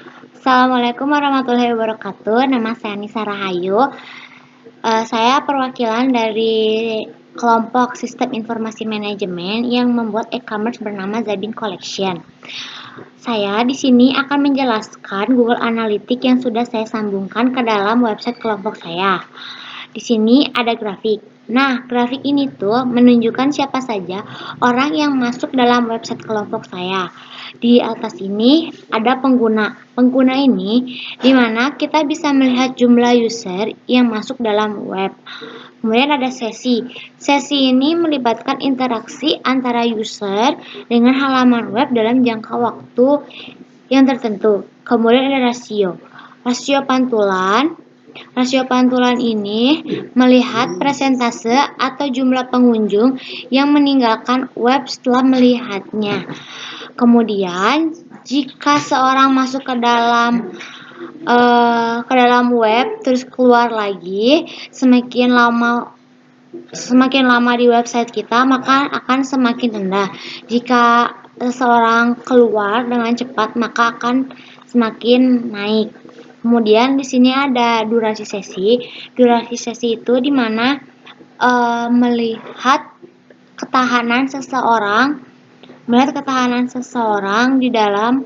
Assalamualaikum warahmatullahi wabarakatuh. Nama saya Nisa Rahayu. Saya perwakilan dari kelompok Sistem Informasi Manajemen yang membuat e-commerce bernama Zabin Collection. Saya di sini akan menjelaskan Google Analytics yang sudah saya sambungkan ke dalam website kelompok saya. Di sini ada grafik. Nah, grafik ini tuh menunjukkan siapa saja orang yang masuk dalam website kelompok saya. Di atas ini ada pengguna. Pengguna ini di mana kita bisa melihat jumlah user yang masuk dalam web. Kemudian ada sesi. Sesi ini melibatkan interaksi antara user dengan halaman web dalam jangka waktu yang tertentu. Kemudian ada rasio. Rasio pantulan. Rasio pantulan ini melihat persentase atau jumlah pengunjung yang meninggalkan web setelah melihatnya. Kemudian, jika seorang masuk ke dalam web terus keluar lagi, semakin lama di website kita maka akan semakin rendah. Jika seseorang keluar dengan cepat maka akan semakin naik. Kemudian di sini ada durasi sesi. Durasi sesi itu di mana melihat ketahanan seseorang di dalam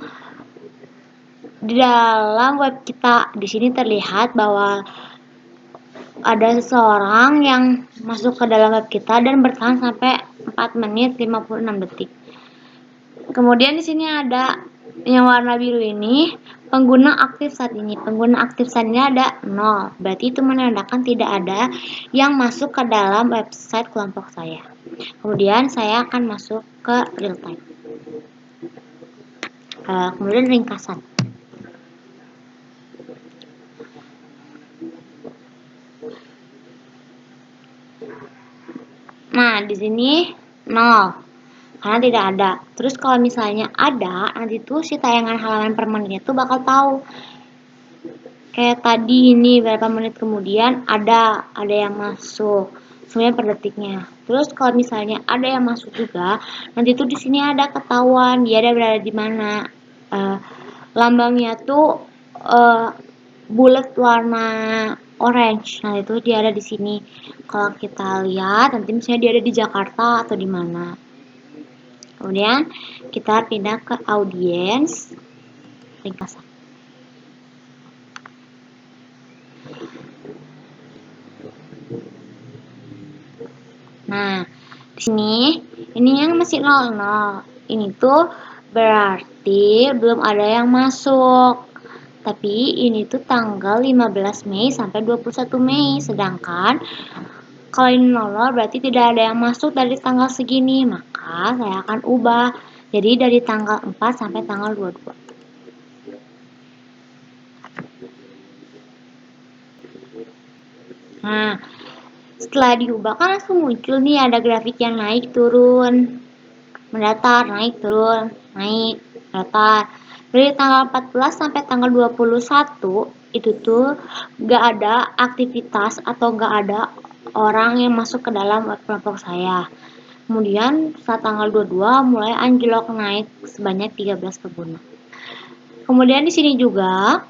web kita. Di sini terlihat bahwa ada seseorang yang masuk ke dalam web kita dan bertahan sampai 4 menit 56 detik. Kemudian di sini ada yang warna biru ini pengguna aktif saat ini. Pengguna aktif saat ini ada 0. Berarti itu menandakan tidak ada yang masuk ke dalam website kelompok saya. Kemudian saya akan masuk ke real time. Kemudian ringkasan. Nah, di sini 0. Karena tidak ada. Terus kalau misalnya ada, nanti tuh si tayangan halaman per menitnya tuh bakal tahu. Kayak tadi ini berapa menit kemudian ada yang masuk. Sebenarnya per detiknya. Terus kalau misalnya ada yang masuk juga, nanti tuh di sini ada ketahuan dia ada berada di mana. Lambangnya tuh bulat warna orange. Nah, itu dia ada di sini. Kalau kita lihat nanti misalnya dia ada di Jakarta atau di mana. Kemudian kita pindah ke audiens ringkasan. Nah, di sini ini yang masih 00. Ini tuh berarti belum ada yang masuk. Tapi ini tuh tanggal 15 Mei sampai 21 Mei. Sedangkan kalau ini 00 berarti tidak ada yang masuk dari tanggal segini. Maka saya akan ubah. Jadi dari tanggal 4 sampai tanggal 22. Nah, setelah diubah kan langsung muncul nih ada grafik yang naik turun. Mendatar, naik turun, naik, mendatar. Dari tanggal 14 sampai tanggal 21 itu tuh gak ada aktivitas atau gak ada orang yang masuk ke dalam web kelompok saya. Kemudian saat tanggal 22 mulai anjlok naik sebanyak 13 pengguna. Kemudian di sini juga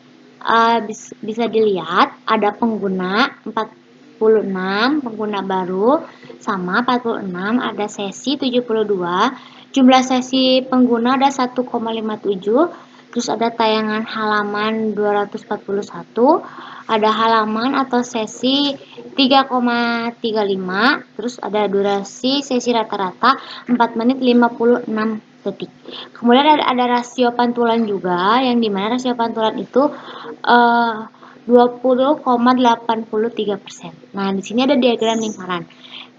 bisa dilihat ada pengguna 46 pengguna baru sama 46 ada sesi 72. Jumlah sesi pengguna ada 1,57. Terus ada tayangan halaman 241, ada halaman atau sesi 3,35, terus ada durasi sesi rata-rata 4 menit 56 detik. Kemudian ada rasio pantulan juga, yang dimana rasio pantulan itu 20,83%. Nah, di sini ada diagram lingkaran.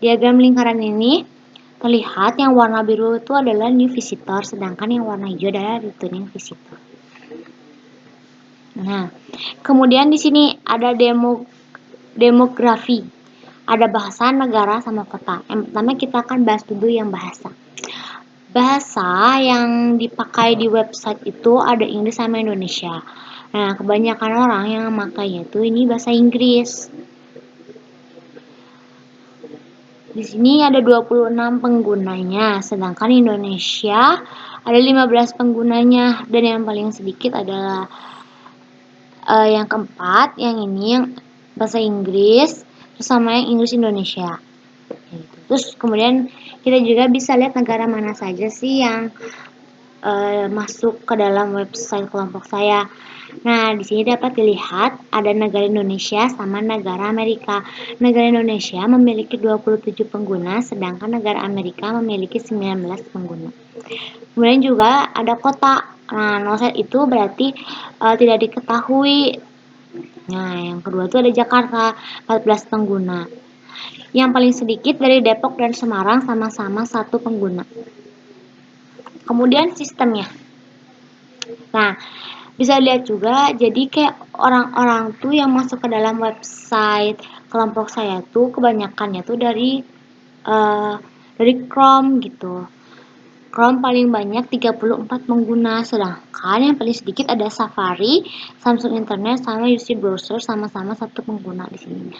Diagram lingkaran ini terlihat yang warna biru itu adalah new visitor, sedangkan yang warna hijau adalah returning visitor. Nah, kemudian di sini ada demografi. Ada bahasa, negara, sama kota. Yang pertama kita akan bahas dulu yang bahasa. Bahasa yang dipakai di website itu ada Inggris sama Indonesia. Nah, kebanyakan orang yang memakainya itu ini bahasa Inggris. Di sini ada 26 penggunanya, sedangkan Indonesia ada 15 penggunanya, dan yang paling sedikit adalah yang keempat, yang ini yang bahasa Inggris, terus sama yang Inggris Indonesia. Gitu. Terus kemudian kita juga bisa lihat negara mana saja sih yang masuk ke dalam website kelompok saya. Nah, di sini dapat dilihat ada negara Indonesia sama negara Amerika. Negara Indonesia memiliki 27 pengguna, sedangkan negara Amerika memiliki 19 pengguna. Kemudian juga ada kota. Nah, no set itu berarti tidak diketahui. Nah, yang kedua itu ada Jakarta, 14 pengguna. Yang paling sedikit dari Depok dan Semarang sama-sama 1 pengguna. Kemudian sistemnya. Nah, bisa lihat juga, jadi kayak orang-orang tuh yang masuk ke dalam website kelompok saya tuh kebanyakannya tuh dari Chrome gitu. Chrome paling banyak 34 pengguna, sedangkan yang paling sedikit ada Safari, Samsung Internet, sama UC Browser sama-sama 1 pengguna di sini.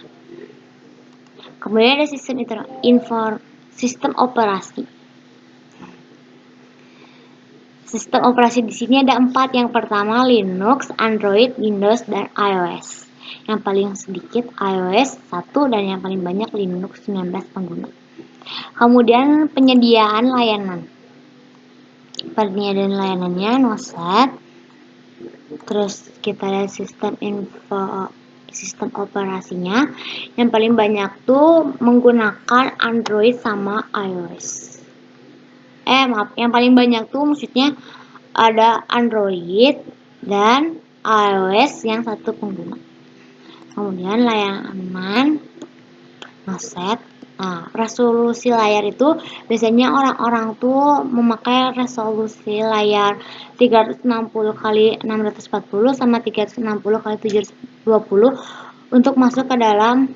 Kemudian ada sistem operasi. Sistem operasi di sini ada 4. Yang pertama Linux, Android, Windows, dan iOS. Yang paling sedikit iOS 1 dan yang paling banyak Linux 19 pengguna. Kemudian penyediaan layanan. Penyediaan layanannya noset. Terus kita lihat sistem operasinya. Yang paling banyak tuh menggunakan Android sama iOS. Yang paling banyak tuh maksudnya ada Android dan iOS yang 1 pengguna. Kemudian layanan noset. Nah, resolusi layar itu biasanya orang-orang tuh memakai resolusi layar 360 x 640 sama 360 x 720 untuk masuk ke dalam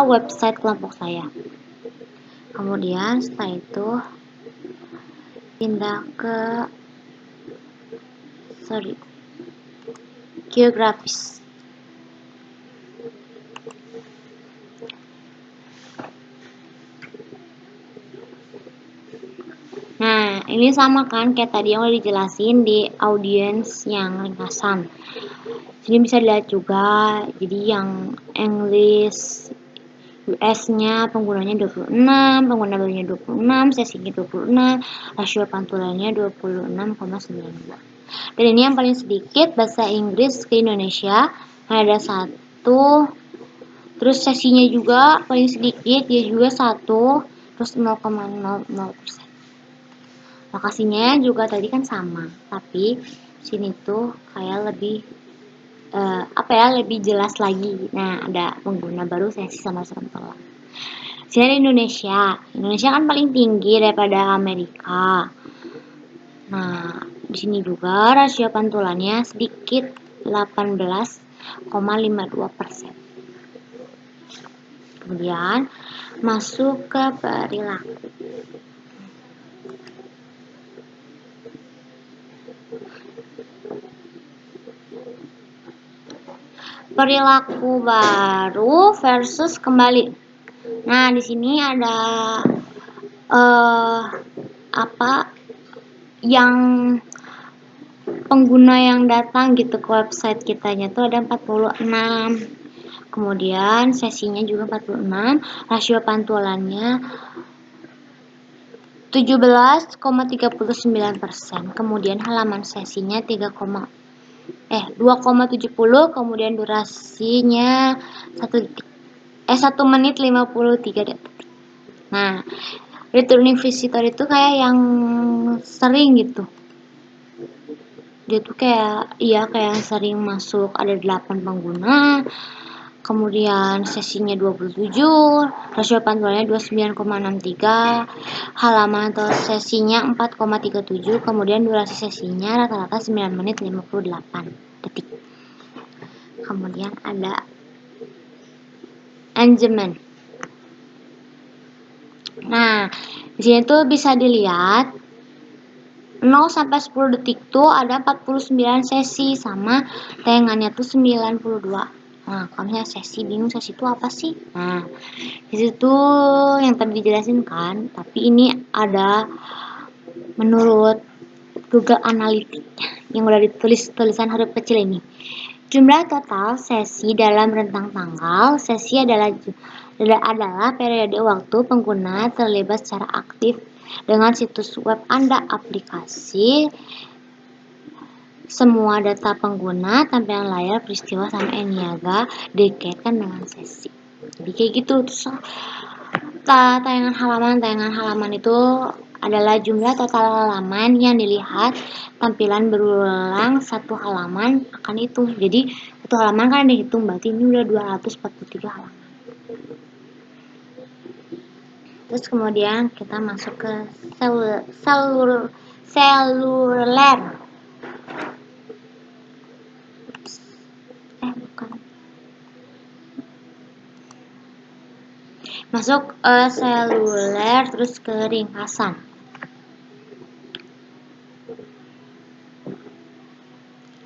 website kelompok saya. Kemudian setelah itu pindah ke geografis. Nah, ini sama kan kayak tadi yang udah dijelasin di audiens yang ringkasan. Sini bisa dilihat juga, jadi yang English US-nya penggunanya 26, pengguna barunya 26, sesinya 26, rasio pantulannya 26,92. Dan ini yang paling sedikit bahasa Inggris ke Indonesia, ada 1. Terus sesinya juga paling sedikit, dia juga 1, terus 0,00%. Lokasinya juga tadi kan sama, tapi sini tuh kayak lebih lebih jelas lagi. Nah, ada pengguna baru, sesi sama pantulan. Sini ada Indonesia. Indonesia kan paling tinggi daripada Amerika. Nah, di sini juga rasio pantulannya sedikit 18,52%. Kemudian masuk ke perilaku. Perilaku baru versus kembali. Nah, di sini ada yang pengguna yang datang gitu ke website kitanya tuh ada 46. Kemudian sesinya juga 46, rasio pantulannya 17,39%. Kemudian halaman sesinya 2,70, kemudian durasinya 1 menit 53 detik. Nah, returning visitor itu kayak yang sering gitu. Dia tuh kayak yang sering masuk, ada 8 pengguna. Kemudian sesinya 27, rasio pantulannya 29,63, halaman atau sesinya 4,37, kemudian durasi sesinya rata-rata 9 menit 58 detik. Kemudian ada engagement. Nah, di sini tuh bisa dilihat 0 sampai 10 detik tuh ada 49 sesi sama tayangannya tuh 92. Nah, kalau misalnya sesi bingung sesi itu apa sih? Nah, disitu yang tadi dijelasin kan, tapi ini ada menurut Google Analytics. yang udah ditulis tulisan huruf kecil ini. Jumlah total sesi dalam rentang tanggal. Sesi adalah periode waktu pengguna terlibat secara aktif dengan situs web Anda, aplikasi, semua data pengguna, tampilan layar, peristiwa, sama niaga dikaitkan dengan sesi. Jadi kayak gitu. Terus tayangan halaman itu adalah jumlah total halaman yang dilihat. Tampilan berulang satu halaman akan hitung. Jadi satu halaman kan dihitung, berarti ini udah 243 halaman. Terus kemudian kita masuk ke seluler. Bukan. Masuk seluler, terus ke ringkasan.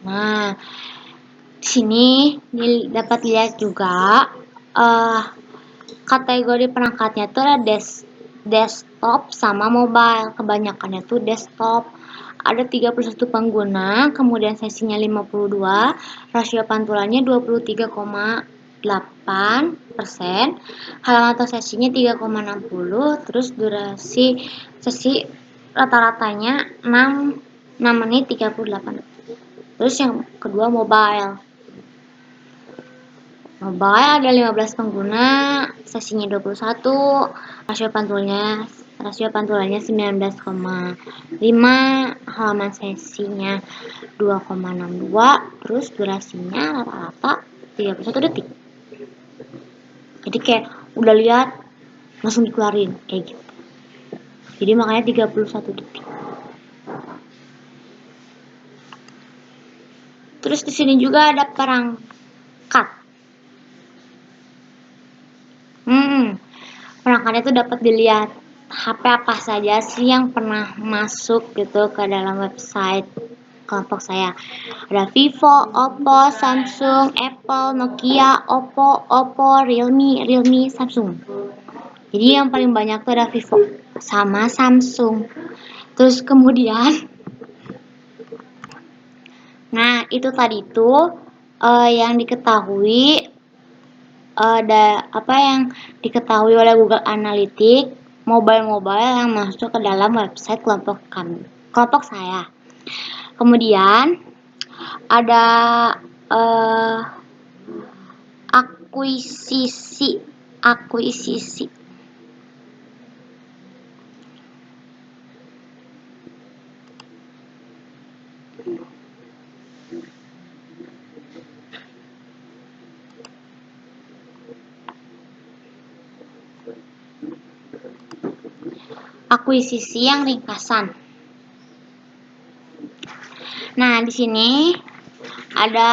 Nah, di sini dapat lihat juga kategori perangkatnya itu ada desktop sama mobile. Kebanyakannya tuh desktop. Ada 31 pengguna, kemudian sesinya 52, rasio pantulannya 23,8%, halaman atau sesinya 3,60, terus durasi sesi rata-ratanya 6 menit 38 detik. Terus yang kedua mobile. Mobile ada 15 pengguna, sesinya 21, rasio pantulannya 19,5, halaman sesinya 2,62, terus durasinya rata-rata 31 detik. Jadi kayak udah lihat langsung dikeluarin kayak gitu. Jadi makanya 31 detik. Terus di sini juga ada perangkat. Perangkatnya itu dapat dilihat HP apa saja sih yang pernah masuk gitu ke dalam website kelompok saya. Ada Vivo, Oppo, Samsung, Apple, Nokia, Oppo, Realme, Samsung. Jadi yang paling banyak tuh ada Vivo sama Samsung. Terus kemudian, nah itu tadi tuh yang diketahui yang diketahui oleh Google Analytics mobile yang masuk ke dalam website kelompok saya. Kemudian ada akuisisi. Akuisisi yang ringkasan. Nah, di sini ada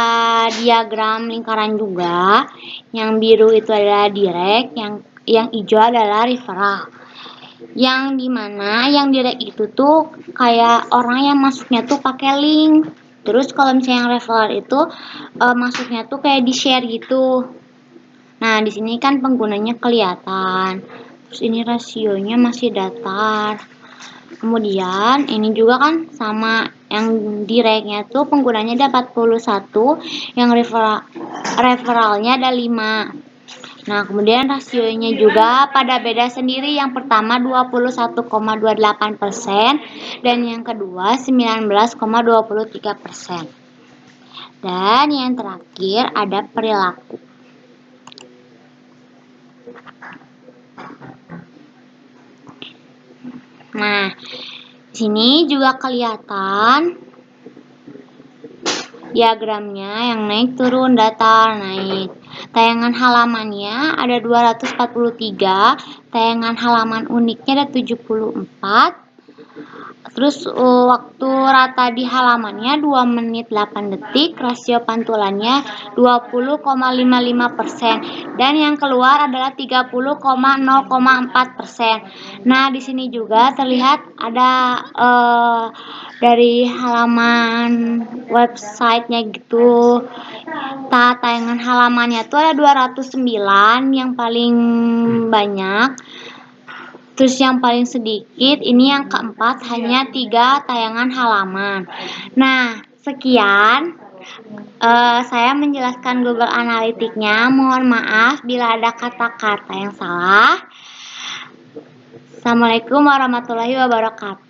diagram lingkaran juga. Yang biru itu adalah direct, yang hijau adalah referral. Yang dimana yang direct itu tuh kayak orang yang masuknya tuh pakai link. Terus kalau misalnya yang referral itu masuknya tuh kayak di share gitu. Nah, di sini kan penggunanya kelihatan. Terus ini rasionya masih datar. Kemudian ini juga kan sama yang directnya tuh penggunanya ada 41, yang referralnya ada 5. Nah, kemudian rasionya juga pada beda sendiri. Yang pertama 21,28% dan yang kedua 19,23%. Dan yang terakhir ada perilaku. Nah, sini juga kelihatan diagramnya yang naik turun, datar, naik. Tayangan halamannya ada 243, tayangan halaman uniknya ada 74. Terus waktu rata di halamannya 2 menit 8 detik, rasio pantulannya 20,55% dan yang keluar adalah 30,04%. Nah, di sini juga terlihat ada dari halaman websitenya gitu. Tayangan halamannya tuh ada 209 yang paling banyak. Terus yang paling sedikit, ini yang keempat, hanya 3 tayangan halaman. Nah, Sekian, saya menjelaskan Google Analytics-nya. Mohon maaf bila ada kata-kata yang salah. Assalamualaikum warahmatullahi wabarakatuh.